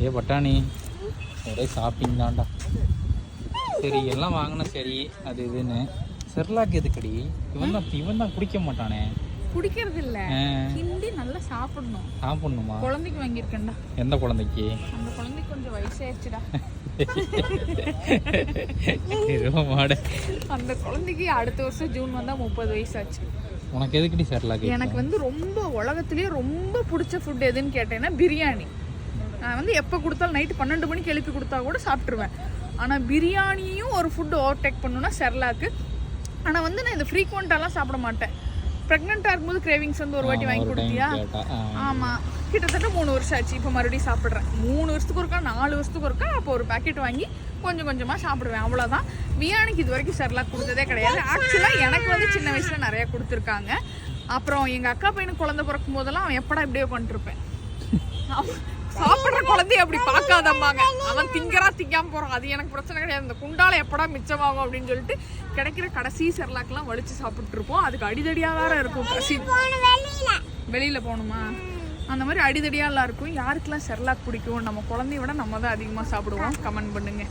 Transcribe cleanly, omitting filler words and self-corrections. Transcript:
ஏ பட்டாணி ஒரே ஷாப்பிங் தான்டா. சரி எல்லாம் வாங்கினா சரி அது இதுன்னு. செர்லாக் எதுக்கடி? இவன் தான் குடிக்க மாட்டானே. குடிக்கிறது இல்ல, கிண்டி நல்லா சாப்பிடணும். சாப்பிடணுமா? குழந்தைக்கு வாங்கியிருக்கேன்டா. எந்த குழந்தைக்கு? அந்த குழந்தைக்கு கொஞ்சம் வயசாயிருச்சுடா. அந்த குழந்தைக்கு அடுத்த வருஷம் ஜூன் வந்தா 30 வயசாச்சு. உனக்கு எதுக்கடி செர்லாக்? எனக்கு ரொம்ப உலகத்திலேயே ரொம்ப பிடிச்ச ஃபுட் எதுன்னு கேட்டேன்னா பிரியாணி. நான் எப்போ கொடுத்தாலும் நைட்டு 12 மணிக்கு எழுப்பி கொடுத்தா கூட சாப்பிட்ருவேன். ஆனால் பிரியாணியும் ஒரு ஃபுட்டு ஓவர்டேக் பண்ணணும்னா செர்லாக்கு. ஆனால் நான் இந்த ஃப்ரீக்வெண்ட்டாலாம் சாப்பிட மாட்டேன். ப்ரெக்னெண்ட்டாக இருக்கும்போது கிரேவிங்ஸ் ஒரு வாட்டி வாங்கி கொடுத்தியா? ஆமாம், கிட்டத்தட்ட 3 வருஷம் ஆச்சு. இப்போ மறுபடியும் சாப்பிட்றேன். 3 வருஷத்துக்கு ஒருக்கா 4 வருஷத்துக்கு ஒருக்கா அப்போ ஒரு பேக்கெட் வாங்கி கொஞ்சம் கொஞ்சமாக சாப்பிடுவேன், அவ்வளோதான். பிரியாணிக்கு இது வரைக்கும் செர்லாக் கொடுத்ததே கிடையாது. ஆக்சுவலாக எனக்கு சின்ன வயசில் நிறையா கொடுத்துருக்காங்க. அப்புறம் எங்கள் அக்கா பையனுக்கு குழந்தை பிறக்கும் போதெல்லாம் அவன் எப்படா இப்படியே பண்ணிருப்பேன். சாப்பிட்ற குழந்தைய அப்படி பார்க்காதம்பாங்க. அவன் திங்காம போகிறான், அது எனக்கு பிரச்சனை கிடையாது. இந்த குண்டால எப்படா மிச்சமாகும் அப்படின்னு சொல்லிட்டு கிடைக்கிற கடைசி செர்லாக்லாம் வலிச்சு சாப்பிட்டு இருப்போம். அதுக்கு அடிதடியாக வேற இருக்கும். வெளியில் போகணுமா? அந்த மாதிரி அடிதடியாலாம் இருக்கும். யாருக்கெல்லாம் செர்லாக் பிடிக்கும்? நம்ம குழந்தைய விட நம்ம தான் அதிகமாக சாப்பிடுவோம். கமெண்ட் பண்ணுங்க.